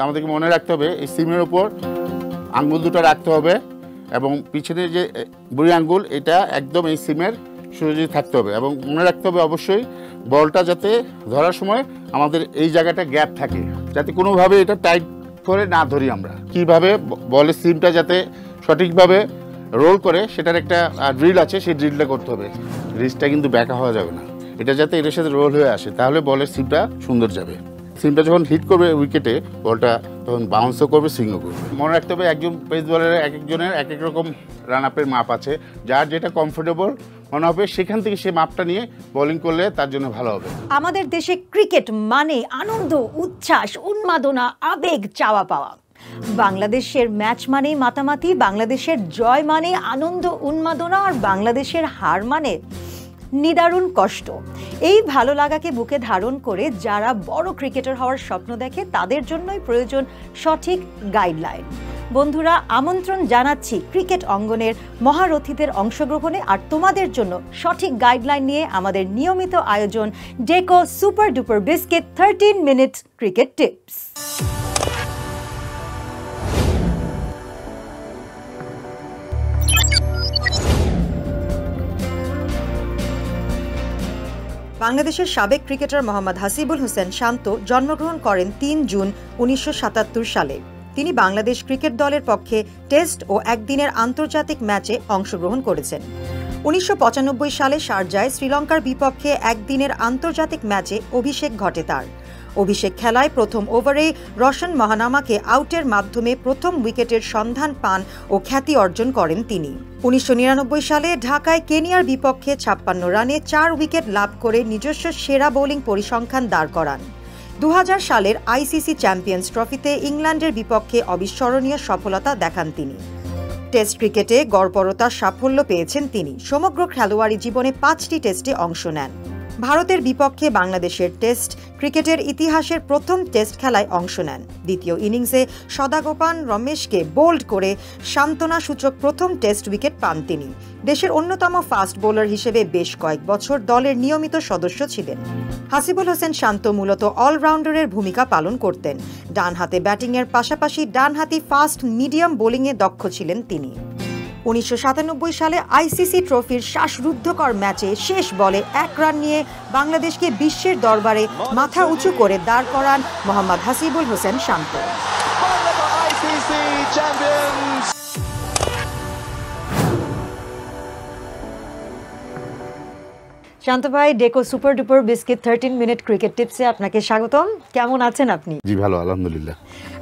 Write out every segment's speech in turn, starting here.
আমাদেরকে মনে রাখতে হবে এই সিমের উপর আঙ্গুল দুটো রাখতে হবে এবং পিছনের যে বুড়ি আঙ্গুল এটা একদম এই সিমের সোজাসুজি থাকতে হবে এবং মনে রাখতে হবে অবশ্যই বলটা যাতে ধরার সময় আমাদের এই জায়গাটা গ্যাপ থাকে, যাতে কোনোভাবে এটা টাইট করে না ধরি আমরা। কিভাবে বলের সিমটা যাতে সঠিকভাবে রোল করে সেটার একটা ড্রিল আছে, সেই ড্রিলটা করতে হবে। রিস্টটা কিন্তু ব্যাকা হওয়া যাবে না, এটা যাতে এটার সাথে রোল হয়ে আসে, তাহলে বলের সিমটা সুন্দর যাবে। সিমটা যখন হিট করবে উইকেটে বলটা তখন বাউন্সও করবে, সুইংও করবে। মনে রাখতে হবে একজন পেস বলারের এক একজনের এক এক রকম রান আপের মাপ আছে, যার যেটা কমফোর্টেবল মনে হবে সেখান থেকে সে মাপটা নিয়ে বোলিং করলে তার জন্য ভালো হবে। আমাদের দেশে ক্রিকেট মানে আনন্দ, উচ্ছ্বাস, উন্মাদনা, আবেগ, চাওয়া পাওয়া। বাংলাদেশের ম্যাচ মানে মাতামাতি, বাংলাদেশের জয় মানে আনন্দ উন্মাদনা, আর বাংলাদেশের হার মানে নিদারুণ কষ্ট। এই ভালো লাগাকে বুকে ধারণ করে যারা বড় ক্রিকেটার হওয়ার স্বপ্ন দেখে তাদের জন্যই প্রয়োজন সঠিক গাইডলাইন। বন্ধুরা, আমন্ত্রণ জানাচ্ছি ক্রিকেট অঙ্গনের মহারথীদের অংশগ্রহণে, আর তোমাদের জন্য সঠিক গাইডলাইন নিয়ে আমাদের নিয়মিত আয়োজন Deco super duper biscuit 13 minute cricket tips. বাংলাদেশের সাবেক ক্রিকেটার মোহাম্মদ হাসিবুল হোসেন শান্ত জন্মগ্রহণ করেন 3 জুন 1977 সালে। তিনি বাংলাদেশ ক্রিকেট দলের পক্ষে টেস্ট ও একদিনের আন্তর্জাতিক ম্যাচে অংশগ্রহণ করেছেন। 1995 সালে শারজায় শ্রীলঙ্কার বিপক্ষে একদিনের আন্তর্জাতিক ম্যাচে অভিষেক ঘটে তার। অভিষেক খেলায় প্রথম ওভারেই রশন মহানামাকে আউটের মাধ্যমে প্রথম উইকেটের সন্ধান পান ও খ্যাতি অর্জন করেন তিনি। 1999 সালে ঢাকায় কেনিয়ার বিপক্ষে 56 রানে 4 উইকেট লাভ করে নিজস্ব সেরা বোলিং পরিসংখ্যান দাঁড় করান। 2000 সালের আইসিসি চ্যাম্পিয়ন্স ট্রফিতে ইংল্যান্ডের বিপক্ষে অবিস্মরণীয় সফলতা দেখান তিনি। টেস্ট ক্রিকেটে গড়পড়তার সাফল্য পেয়েছেন তিনি। সমগ্র খেলোয়াড়ী জীবনে 5টি টেস্টে অংশ নেন। ভারতের বিপক্ষে বাংলাদেশের টেস্ট ক্রিকেটের ইতিহাসের প্রথম টেস্ট খেলায় অংশ নেন। দ্বিতীয় ইনিংসে সদাগোপান রমেশকে বোল্ড করে সান্ত্বনাসূচক প্রথম টেস্ট উইকেট পান তিনি। দেশের অন্যতম ফাস্ট বোলার হিসেবে বেশ কয়েক বছর দলের নিয়মিত সদস্য ছিলেন। হাসিবুল হোসেন শান্ত মূলত অলরাউন্ডারের ভূমিকা পালন করতেন। ডান হাতে ব্যাটিংয়ের পাশাপাশি ডানহাতি ফাস্ট মিডিয়াম বোলিংয়ে দক্ষ ছিলেন তিনি। 1997 সালে আইসিসি ট্রফির শ্বাসরুদ্ধকর ম্যাচে শেষ বলে 1 রান নিয়ে বাংলাদেশকে বিশ্বের দরবারে মাথা উঁচু করে দাঁড় করান মোহাম্মদ হাসিবুল হোসেন শান্ত। শান্ত ভাই, Deco super duper biscuit 13 minute cricket টিপসে আপনাকে স্বাগতম। কেমন আছেন আপনি? জি ভালো, আলহামদুলিল্লাহ।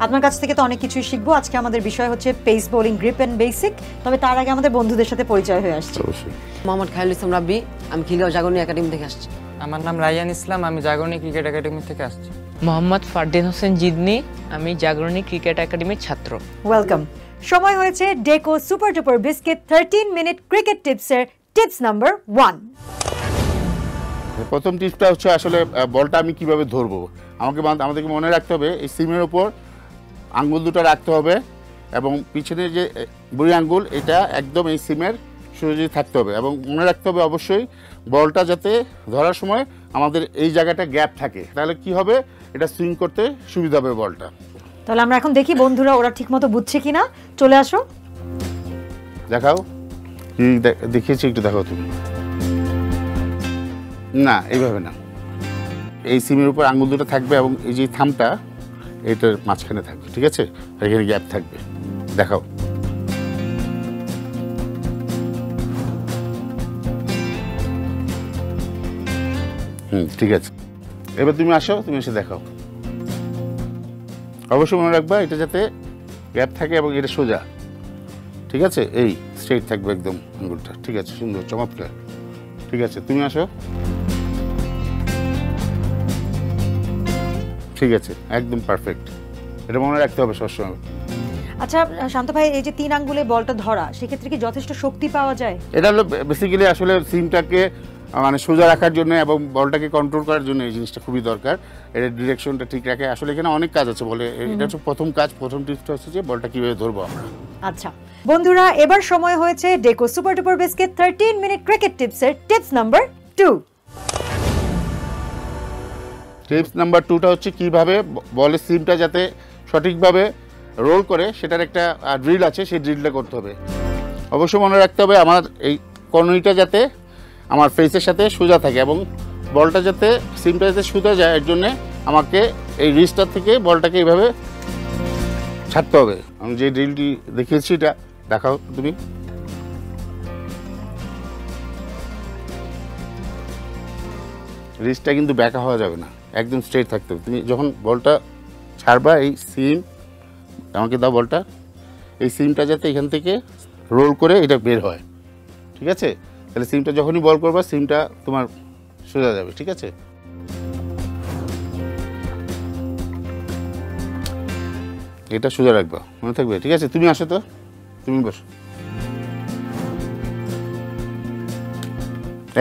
আপনার কাছ থেকে তো অনেক কিছুই শিখবো। আজকে আমাদের বিষয় হচ্ছে pace bowling, grip and basic. তবে তার আগে আমাদের বন্ধুদের সাথে পরিচয় হয়ে আসছে। অবশ্যই। মোহাম্মদ খায়রুল ইসলাম রাব্বি, আমি খিলগাঁও জাগরণী একাডেমি থেকে আসছি। আমার নাম রায়ান ইসলাম, আমি জাগরণী ক্রিকেট একাডেমি থেকে আসছি। মোহাম্মদ ফারদিন হোসেন জিদনি, আমি জাগরণী ক্রিকেট একাডেমির ছাত্র। ওয়েলকাম। সময় হয়েছে Deco super duper biscuit 13 minute cricket টিপসের টিপস নাম্বার 1। প্রথম টিপসটা হচ্ছে আসলে বলটা আমি কিভাবে ধরবো। আমাদেরকে মনে রাখতে হবে এই সিমের উপর আঙ্গুল দুটো রাখতে হবে এবং পিছনের যে বুড়ি আঙ্গুল এটা একদম এই সিমের সোজাসুজি থাকতে হবে এবং মনে রাখতে হবে অবশ্যই বলটা যাতে ধরার সময় আমাদের এই জায়গাটা গ্যাপ থাকে, তাহলে কি হবে, এটা সুইং করতে সুবিধা হবে বলটা। তাহলে আমরা এখন দেখি বন্ধুরা ওরা ঠিকমতো বুঝছে কিনা। চলে আসো, দেখাও কি দেখিয়েছি, একটু দেখাও তুমি। না, এইভাবে না, এই সিমের উপর আঙুল দুটো থাকবে এবং এই যে থামটা এটার মাঝখানে থাকবে, ঠিক আছে, এখানে গ্যাপ থাকবে। দেখাও। ঠিক আছে, এবার তুমি আসো, তুমি এসে দেখাও। অবশ্যই মনে রাখবা এটা যাতে গ্যাপ থাকে এবং এটা সোজা, ঠিক আছে, এই স্ট্রেট থাকবে একদম আঙুলটা, ঠিক আছে, সুন্দর, চমৎকার। ঠিক আছে, তুমি আসো। ঠিক আছে, একদম পারফেক্ট, এটা মনে রাখতে হবে সবসময়। আচ্ছা শান্ত ভাই, এই যে 3 আঙ্গুলে বলটা ধরা, সেক্ষেত্রে কি যথেষ্ট শক্তি পাওয়া যায়? এটা হলো বেসিক্যালি আসলে সিমটাকে মানে সোজা রাখার জন্য এবং বলটাকে কন্ট্রোল করার জন্য এই জিনিসটা খুবই দরকার। এর ডিরেকশনটা ঠিক রাখে। আসলে এখানে অনেক কাজ আছে বলে, এটা হচ্ছে প্রথম কাজ। প্রথম টিপসটা হচ্ছে যে বলটা কিভাবে ধরবো আমরা। আচ্ছা বন্ধুরা, এবার সময় হয়েছে Deco super duper biscuit 13 minute cricket টিপসের টিপস নাম্বার 2। টিপস নাম্বার 2টা হচ্ছে কিভাবে বলের সিমটা যাতে সঠিকভাবে রোল করে সেটার একটা ড্রিল আছে, সেই ড্রিলটা করতে হবে। অবশ্যই মনে রাখতে হবে আমার এই কনুইটা যাতে আমার ফেসের সাথে সোজা থাকে এবং বলটা যাতে সিমটা যাতে সোজা যায়, এর জন্যে আমাকে এই রিস্টার থেকে বলটাকে এইভাবে ছাড়তে হবে। আমি যে ড্রিলটি দেখিয়েছি এটা দেখাও তুমি। রিস্টটা কিন্তু ব্যাকা হওয়া যাবে না, একদম স্ট্রেট থাকতে হবে। তুমি যখন বলটা ছাড়বা, এই সিম আমাকে দাও বলটা, এই সিমটা যাতে এখান থেকে রোল করে এটা বের হয়, ঠিক আছে? তাহলে সিমটা যখনই বল করবা সিমটা তোমার সোজা যাবে, ঠিক আছে? এটা সোজা রাখবা, মনে থাকবে, ঠিক আছে? তুমি আসো তো, তুমি বসো।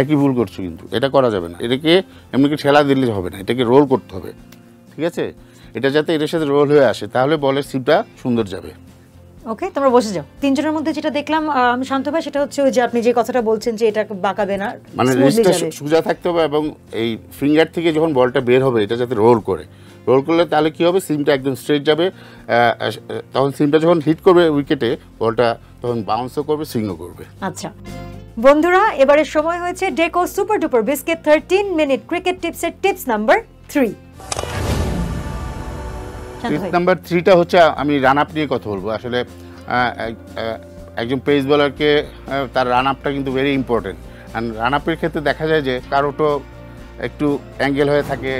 একই ভুল করছো, কিন্তু এটা করা যাবে না। এটাকে এমনি কি ঠেলা দিলে হবে না, এটাকে রোল করতে হবে, ঠিক আছে? এটা যাতে এটার সাথে রোল হয়ে আসে, তাহলে বলের সিমটা সুন্দর যাবে। ওকে, তোমরা বসে যাও। তিনজনের মধ্যে যেটা দেখলাম আমি শান্ত ভাই, সেটা হচ্ছে ওই যে আপনি যে কথাটা বলছেন যে এটা বাঁকাবে না, মানে রিস্টটা সোজা থাকতে হবে এবং এই ফিঙ্গার থেকে যখন বলটা বের হবে এটা যাতে রোল করলে তাহলে কি হবে, সিমটা একদম স্ট্রেট যাবে। তখন সিমটা যখন হিট করবে উইকেটে, বলটা তখন বাউন্সও করবে, সুইংও করবে। আচ্ছা বন্ধুরা, এবারে সময় হয়েছে Deco super duper biscuit 13 minute cricket টিপসের টিপস নাম্বার 3। টিপস নাম্বার 3টা হচ্ছে আমি রান আপ নিয়ে কথা বলবো। আসলে একজন পেস বোলারকে তার রান আপটা কিন্তু ভেরি ইম্পর্টেন্ট। অ্যান্ড রান আপের ক্ষেত্রে দেখা যায় যে কারোটো একটু অ্যাঙ্গেল হয়ে থাকে,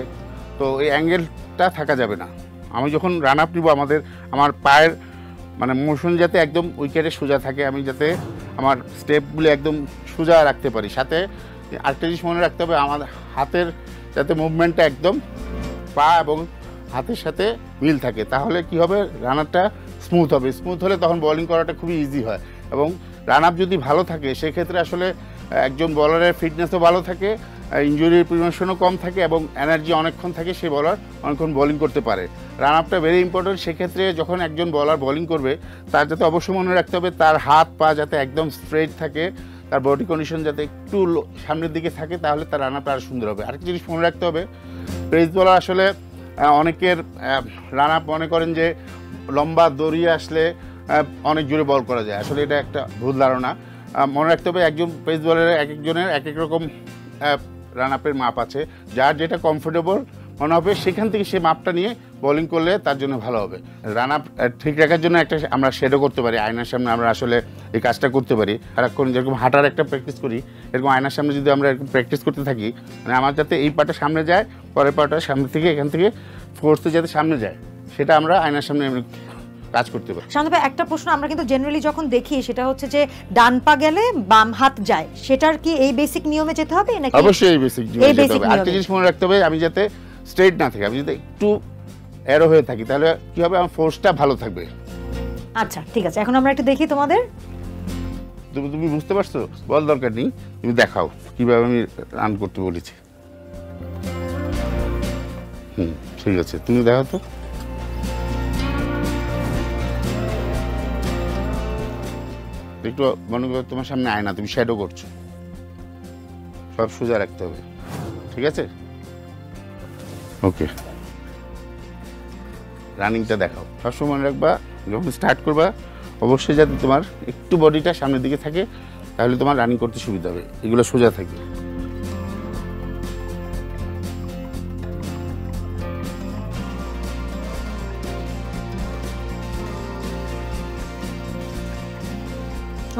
তো এই অ্যাঙ্গেলটা থাকা যাবে না। আমি যখন রান আপ নিব আমার পায়ের মানে মোশন যাতে একদম উইকেটে সোজা থাকে, আমি যাতে আমার স্টেপগুলো একদম সোজা রাখতে পারি। সাথে আরেকটা জিনিস মনে রাখতে হবে, আমার হাতের যাতে মুভমেন্টটা একদম পা এবং হাতের সাথে মিল থাকে, তাহলে কি হবে, রানারটা স্মুথ হবে। স্মুথ হলে তখন বোলিং করাটা খুবই ইজি হয়। এবং রান আপ যদি ভালো থাকে সেক্ষেত্রে আসলে একজন বলারের ফিটনেসও ভালো থাকে, ইনজুরির প্রিভেনশনও কম থাকে এবং এনার্জি অনেকক্ষণ থাকে, সে বলার অনেকক্ষণ বোলিং করতে পারে। রান আপটা ভেরি ইম্পর্টেন্ট। সেক্ষেত্রে যখন একজন বলার বোলিং করবে তার যাতে অবশ্যই মনে রাখতে হবে তার হাত পা যাতে একদম স্ট্রেট থাকে, তার বডি কন্ডিশন যাতে একটু সামনের দিকে থাকে, তাহলে তার রান আপটা আরও সুন্দর হবে। আরেকটা জিনিস মনে রাখতে হবে, পেস বলার আসলে অনেকের রান আপ মনে করেন যে লম্বা দড়িয়ে আসলে অনেক জোরে বল করা যায়। আসলে এটা একটা ভুল ধারণা। মনে রাখতে হবে একজন পেস বলারের এক একজনের এক এক রকম রান আপের মাপ আছে, যার যেটা কমফোর্টেবল মনে হবে সেখান থেকে সে মাপটা নিয়ে বোলিং করলে তার জন্য ভালো হবে। রান আপ ঠিক রাখার জন্য একটা আমরা শেডও করতে পারি, আয়নার সামনে আমরা আসলে এই কাজটা করতে পারি। সারাক্ষণ যেরকম হাঁটার একটা প্র্যাকটিস করি, এরকম আয়নার সামনে যদি আমরা এরকম প্র্যাকটিস করতে থাকি, মানে আমার যাতে এই পাটা সামনে যায়, পরের পাটা সামনে থেকে এখান থেকে ফোর্সে যাতে সামনে যায়, সেটা আমরা আয়নার সামনে কাজ করতে পারি। শান্ত ভাই, একটা প্রশ্ন আমরা কিন্তু জেনারেলি যখন দেখি সেটা হচ্ছে যে ডান পা গেলে বাম হাত যায়, সেটার কি এই বেসিক নিয়মে যেতে হবে নাকি? অবশ্যই এই বেসিক নিয়মে যেতে হবে। আরেকটা জিনিস মনে রাখতে হবে, আমি যাতে স্ট্রেট না থাকি, আমি যদি একটু অ্যারো হয়ে থাকি, তাহলে কি হবে, আমার ফোর্সটা ভালো থাকবে। আচ্ছা ঠিক আছে, এখন আমরা একটু দেখি তোমাদের। তুমি বুঝতে পারছো? বল দরকার নেই, তুমি দেখাও কিভাবে আমি রান করতে বলেছি। ঠিক আছে, তুমি দেখাও তো। একটু মনে করো তোমার সামনে আয়না, তুমি শ্যাডো করছো, সব সোজা রাখতে হবে, ঠিক আছে? ওকে, রানিংটা দেখাও। সবসময় মনে রাখবা যখন স্টার্ট করবা অবশ্যই যাতে তোমার একটু বডিটা সামনের দিকে থাকে, তাহলে তোমার রানিং করতে সুবিধা হবে, এগুলো সোজা থাকবে।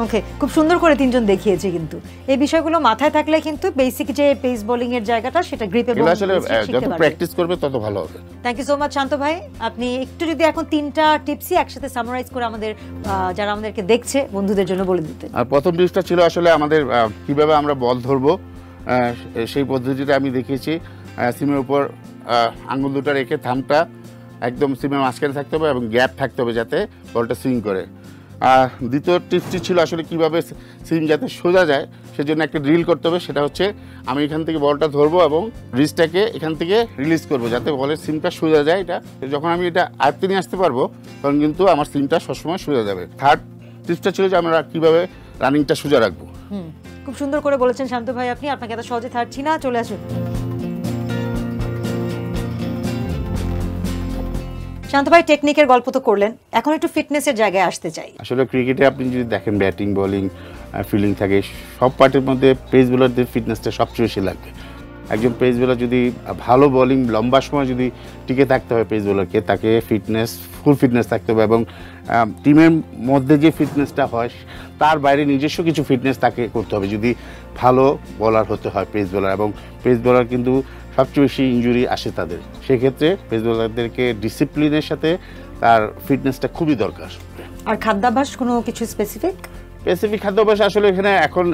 ওকে, খুব সুন্দর করে তিনজন দেখিয়েছে, কিন্তু এই বিষয়গুলো মাথায় থাকলে কিন্তু বেসিক যে পেস বোলিং এর জায়গাটা সেটা গ্রিপে এগুলো আসলে যত প্র্যাকটিস করবে তত ভালো হবে। থ্যাংক ইউ সো মাচ শান্ত ভাই। আপনি একটু যদি এখন তিনটা টিপসই একসাথে সামারাইজ করে আমাদের যারা আমাদেরকে দেখছে বন্ধুদের জন্য বলে দিতেন। আর প্রথম টিপসটা ছিল আসলে আমাদের কিভাবে আমরা বল ধরবো, সেই পদ্ধতিটা আমি দেখিয়েছি। সিমের উপর আঙুল দুটো রেখে থামটা একদম সিমের মাঝখানে থাকতে হবে এবং গ্যাপ থাকতে হবে যাতে বলটা সুইং করে। দ্বিতীয় টিপসটি ছিল আসলে কিভাবে সিম যাতে সোজা যায় সেজন্য একটা ড্রিল করতে হবে। সেটা হচ্ছে আমি এখান থেকে বলটা ধরবো এবং রিস্টটাকে এখান থেকে রিলিজ করব যাতে বলের সিমটা সোজা যায়। এটা যখন আমি এটা আয়ত্তে নিয়ে আসতে পারবো তখন কিন্তু আমার সিমটা সবসময় সোজা যাবে। থার্ড টিপসটা ছিল যে আমরা কীভাবে রানিংটা সোজা রাখবো। খুব সুন্দর করে বলেছেন শান্ত ভাই আপনি, আপনাকে এত সহজে ছাড়ছি না, চলে আসুন। শান্ত ভাই টেকনিকের গল্প তো করলেন, এখন একটু ফিটনেসের জায়গায় আসতে চাই। আসলে ক্রিকেটে আপনি যদি দেখেন ব্যাটিং বোলিং ফিল্ডিং থাকে, সব পার্টির মধ্যে পেস বোলারদের ফিটনেসটা সবচেয়ে বেশি লাগবে। একজন পেস বোলার যদি ভালো বোলিং লম্বা সময় যদি টিকে থাকতে হয় পেস বোলারকে, তাকে ফুল ফিটনেস থাকতে হবে এবং টিমের মধ্যে যে ফিটনেসটা হয় তার বাইরে নিজস্ব কিছু ফিটনেস তাকে করতে হবে যদি ভালো বোলার হতে হয় পেস বোলার। এবং পেস বোলার কিন্তু সবচেয়ে বেশি ইনজুরি আসে তাদের, সেক্ষেত্রে পেস বোলারদেরকে ডিসিপ্লিনের সাথে তার ফিটনেসটা খুবই দরকার। আর খাদ্যাভ্যাস কোনো কিছু স্পেসিফিক খাদ্যাভ্যাস আসলে এখানে এখন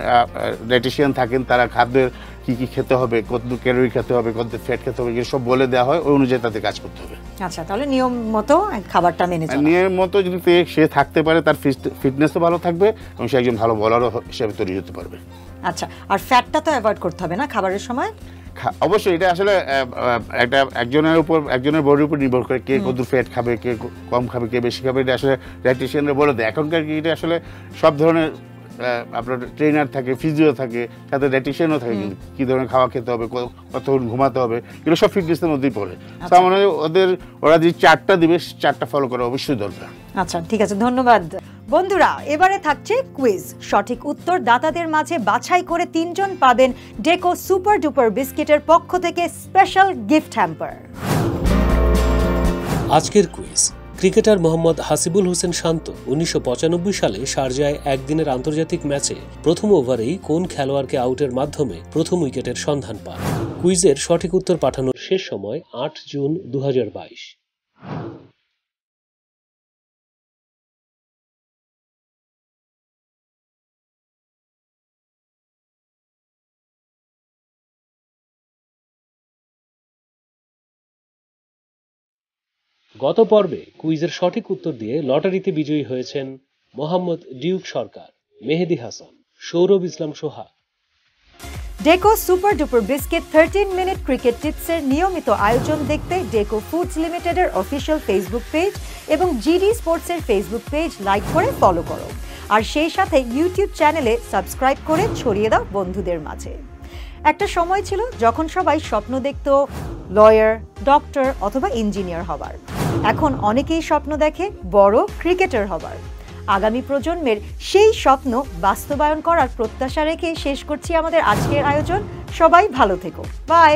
ডায়েটিশিয়ান থাকেন, তারা খাদ্যের কী কী খেতে হবে, কত ক্যালোরি খেতে হবে, কত ফ্যাট খেতে হবে, এগুলো সব বলে দেওয়া হয়, ওই অনুযায়ী তাদের কাজ করতে হবে। আচ্ছা, তাহলে নিয়ম মতো খাবারটা মেনে চলা। নিয়ম মতো যদি সে থাকতে পারে, তার ফিটনেসও ভালো থাকবে এবং সে একজন ভালো বলারও হিসেবে তৈরি হতে পারবে। আচ্ছা, আর ফ্যাটটা তো অ্যাভয়েড করতে হবে না খাবারের সময়? অবশ্যই, এটা আসলে একটা একজনের বডির উপর নির্ভর করে, কে কত ফ্যাট খাবে, কে কম খাবে, কে বেশি খাবে, এটা আসলে ডায়েটিশিয়ানরা বলে দেয়। এখনকার ক্রিকেটে আসলে সব ধরনের আপনার ট্রেনার থাকে, ফিজিও থাকে, সাথে ডায়েটিশিয়ানও থাকে, কিন্তু কী ধরনের খাওয়া খেতে হবে, কতক্ষণ ঘুমাতে হবে, এগুলো সব ফিটনেসের মধ্যেই পড়ে। তার মানে ওরা যে চার্টটা দিবে, চার্টটা ফলো করা অবশ্যই দরকার। আচ্ছা, ঠিক আছে, ধন্যবাদ। বন্ধুরা, এবারে থাকছে কুইজ। সঠিক উত্তর দাতাদের মাঝে বাছাই করে 3 জন পাবেন ডেকো সুপার ডুপার বিস্কিটের পক্ষ থেকে স্পেশাল গিফট হ্যাম্পার। আজকের কুইজ, ক্রিকেটার মোহাম্মদ হাসিবুল হোসেন শান্ত 1995 সালে শারজায় একদিনের আন্তর্জাতিক ম্যাচে প্রথম ওভারেই কোন খেলোয়াড়কে আউটের মাধ্যমে প্রথম উইকেটের সন্ধান পান? কুইজের সঠিক উত্তর পাঠানোর শেষ সময় 8 জুন 2022। গত পর্বে কুইজের সঠিক উত্তর দিয়ে লটারিতে বিজয়ী হয়েছেন Mohammad Duke Sarkar, Mehedi Hasan, Sourav Islam Soha. Deco super duper biscuit 13 minute cricket টিপসের নিয়মিত আয়োজন দেখতে ডেকো ফুডস লিমিটেডের অফিসিয়াল ফেসবুক পেজ এবং জিডি স্পোর্টসের ফেসবুক পেজ লাইক করে ফলো করো, আর সেই সাথে ইউটিউব চ্যানেলে সাবস্ক্রাইব করে ছড়িয়ে দাও বন্ধুদের মাঝে। একটা সময় ছিল যখন সবাই স্বপ্ন দেখত লয়ার, ডক্টর অথবা ইঞ্জিনিয়ার হবার। এখন অনেকেই স্বপ্ন দেখে বড় ক্রিকেটার হবার। আগামী প্রজন্মের সেই স্বপ্ন বাস্তবায়ন করার প্রত্যাশা রেখে শেষ করছি আমাদের আজকের আয়োজন। সবাই ভালো থেকো, বাই।